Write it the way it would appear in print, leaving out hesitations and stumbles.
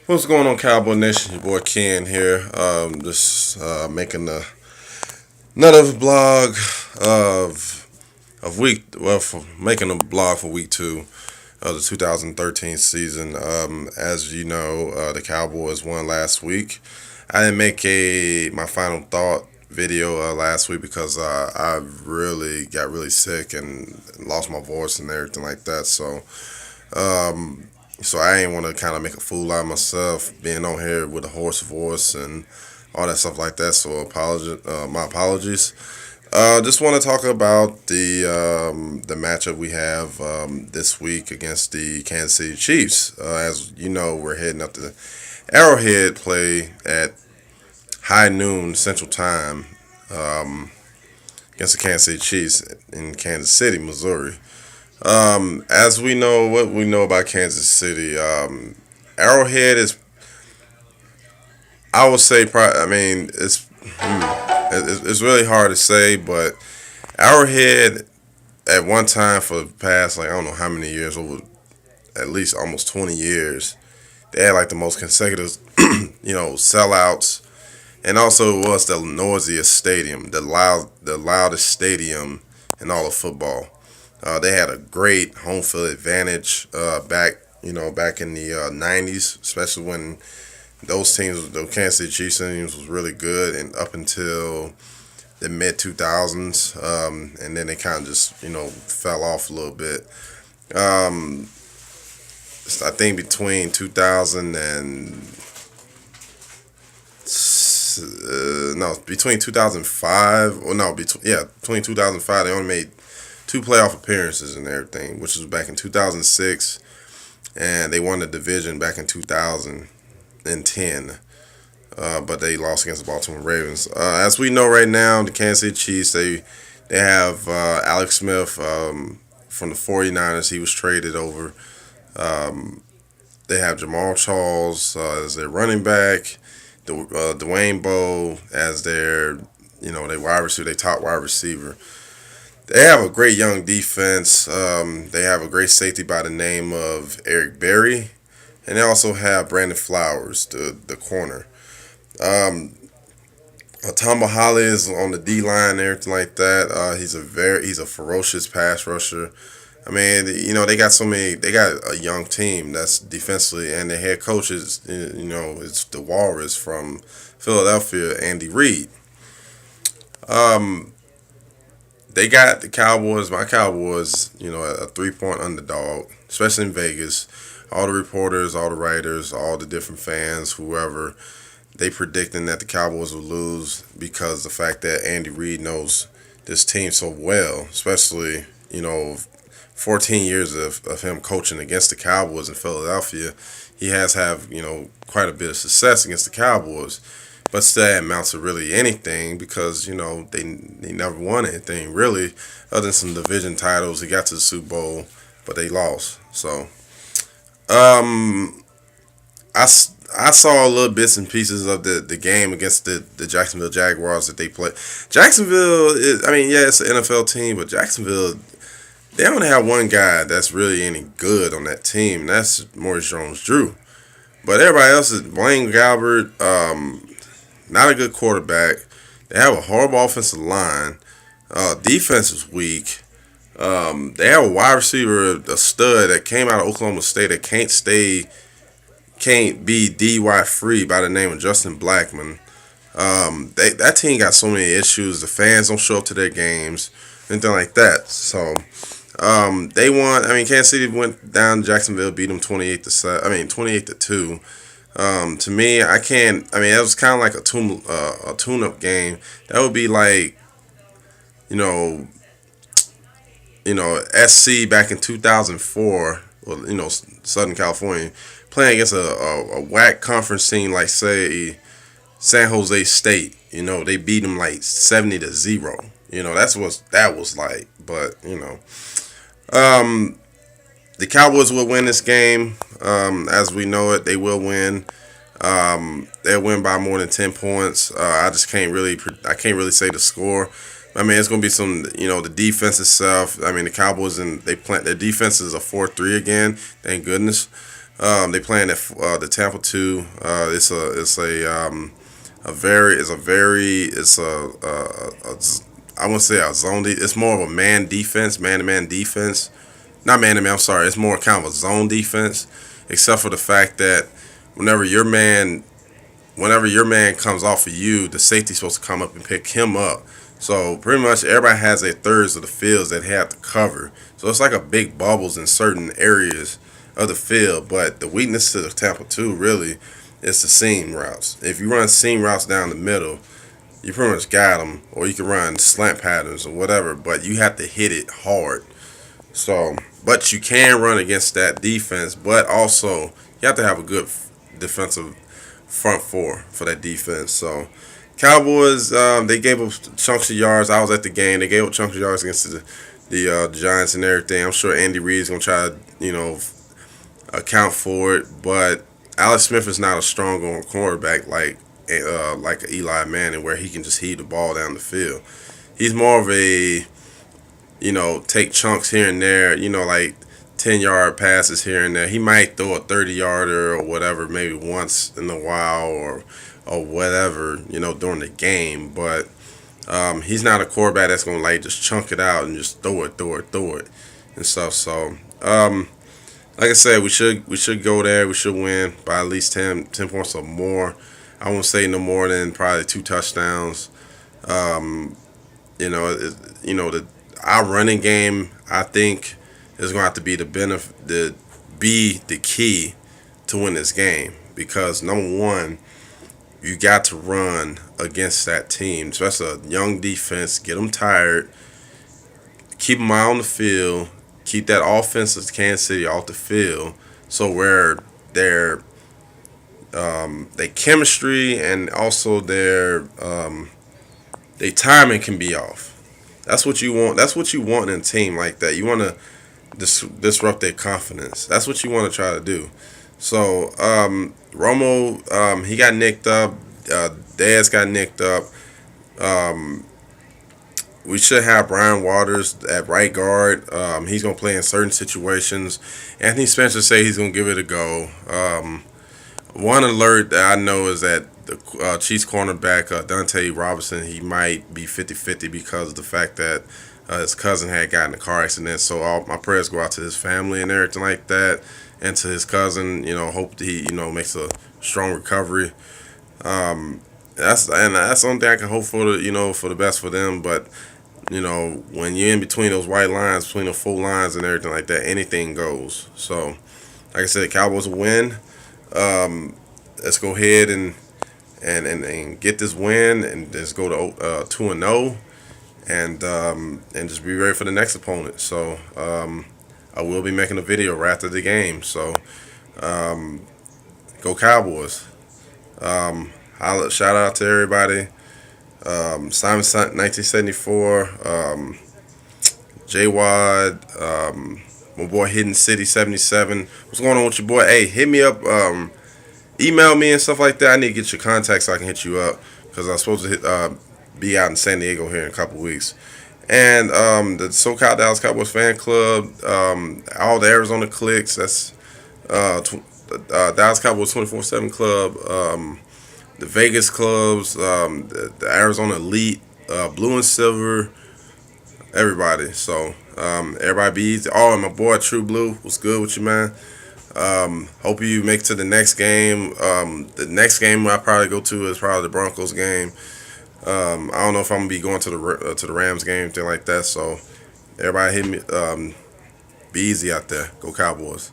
What's going on, Cowboy Nation? Your boy Ken here. Just making another blog of week. Well, for making a blog for week 2 of the 2013 season. As you know, the Cowboys won last week. I didn't make my final thought video last week because I really got really sick and lost my voice and everything like that. Um, so I ain't want to kind of make a fool out of myself being on here with a hoarse voice and all that stuff like that. So my apologies. Just want to talk about the matchup we have this week against the Kansas City Chiefs. As you know, we're heading up to Arrowhead, play at high noon Central Time against the Kansas City Chiefs in Kansas City, Missouri. As we know, what we know about Kansas City, Arrowhead is, I would say, I mean, it's really hard to say, but Arrowhead at one time for the past, like, I don't know how many years, over at least almost 20 years, they had like the most consecutive, sellouts, and also it was the noisiest stadium, the loudest stadium in all of football. They had a great home field advantage back in the '90s, especially when those teams, the Kansas City Chiefs teams, was really good, and up until the mid 2000s, and then they kind of just fell off a little bit. Um, I think between 2000 and no, between 2005, or no, between 2005, they only made two playoff appearances and everything, which was back in 2006, and they won the division back in 2010. But they lost against the Baltimore Ravens. As we know right now, the Kansas City Chiefs, they have Alex Smith from the 49ers. He was traded over. They have Jamal Charles as their running back. Dwayne Bowe as their wide receiver, their top wide receiver. They have a great young defense. They have a great safety by the name of Eric Berry, and they also have Brandon Flowers, the corner. Tamba Holly is on the D line and everything like that. He's a ferocious pass rusher. I mean, they got they got a young team that's defensively, and the head coach it's the Walrus from Philadelphia, Andy Reid. Um, they got the Cowboys, my Cowboys, a 3-point underdog, especially in Vegas. All the reporters, all the writers, all the different fans, whoever, they predicting that the Cowboys will lose because the fact that Andy Reid knows this team so well, especially 14 years of him coaching against the Cowboys in Philadelphia. He has have quite a bit of success against the Cowboys, but still that amounts to really anything because they never won anything really other than some division titles. He got to the Super Bowl, but they lost. So I saw a little bits and pieces of the game against the Jacksonville Jaguars that they played. Jacksonville is, I mean, yeah, it's an NFL team, but Jacksonville, they only have one guy that's really any good on that team, and that's Maurice Jones-Drew. But everybody else is Blaine Gabbert, not a good quarterback. They have a horrible offensive line. Defense is weak. They have a wide receiver, a stud that came out of Oklahoma State that can't be DY free by the name of Justin Blackman. That team got so many issues. The fans don't show up to their games, anything like that. So they won. I mean, Kansas City went down to Jacksonville, beat them 28-2. To me, I can't. I mean, it was kind of like a tune-up game. That would be like, SC back in 2004, or Southern California, playing against a whack conference team like, say, San Jose State. They beat them like 70-0. That's what that was like. But the Cowboys will win this game. As we know it, they will win. They'll win by more than 10 points. I can't really say the score. I mean, it's gonna be some, the defense itself. I mean, the Cowboys their defense is a 4-3 again. Thank goodness. They playing at the Tampa 2. I wouldn't say a zone. It's more of a man defense, man to man defense. Not man to man. I'm sorry. It's more kind of a zone defense, except for the fact that whenever your man whenever your man comes off of you, the safety's supposed to come up and pick him up. So pretty much everybody has their thirds of the fields that they have to cover. So it's like a big bubbles in certain areas of the field. But the weakness to the Tampa 2 really is the seam routes. If you run seam routes down the middle, you pretty much got them. Or you can run slant patterns or whatever, but you have to hit it hard. So, but you can run against that defense, but also you have to have a good defensive front four for that defense. So, Cowboys, they gave up chunks of yards. I was at the game. They gave up chunks of yards against the Giants and everything. I'm sure Andy Reid's gonna try to account for it, but Alex Smith is not a strong on quarterback like Eli Manning, where he can just heave the ball down the field. He's more of a take chunks here and there, like 10-yard passes here and there. He might throw a 30-yarder or whatever, maybe once in a while or whatever, during the game. But he's not a quarterback that's gonna like just chunk it out and just throw it and stuff. So like I said, we should go there. We should win by at least 10 points or more. I won't say no more than probably 2 touchdowns. Um, our running game, I think, is going to have to be the key to win this game, because number one, you got to run against that team, especially a young defense. Get them tired, keep them out on the field, keep that offense of Kansas City off the field, so where their chemistry and also their timing can be off. That's what you want. That's what you want in a team like that. You want to disrupt their confidence. That's what you want to try to do. So Romo, he got nicked up. Dez got nicked up. Um, we should have Brian Waters at right guard. He's gonna play in certain situations. Anthony Spencer say he's gonna give it a go. One alert that I know is that the Chiefs cornerback Dante Robinson, he might be 50-50 because of the fact that his cousin had gotten a car accident. So all my prayers go out to his family and everything like that, and to his cousin. Hope that he makes a strong recovery. That's the only thing I can hope for for the best for them. But when you're in between those white lines, between the full lines and everything like that, anything goes. So like I said, Cowboys will win. Let's go ahead and get this win and just go to 2-0, and just be ready for the next opponent. So I will be making a video right after the game. So go Cowboys. Shout out to everybody. Simon 1974, J Wad, my boy Hidden City 77. What's going on with your boy? Hey, hit me up. Email me and stuff like that. I need to get your contact so I can hit you up, because I'm supposed to be out in San Diego here in a couple weeks. And the SoCal Dallas Cowboys fan club, all the Arizona clicks. That's Dallas Cowboys 24/7 club. The Vegas clubs, the Arizona Elite, Blue and Silver, everybody. So everybody be easy. Oh, and my boy True Blue, what's good with you, man? Hope you make it to the next game. The next game I probably go to is probably the Broncos game. I don't know if I'm gonna be going to the Rams game, thing like that. So everybody hit me. Be easy out there. Go Cowboys.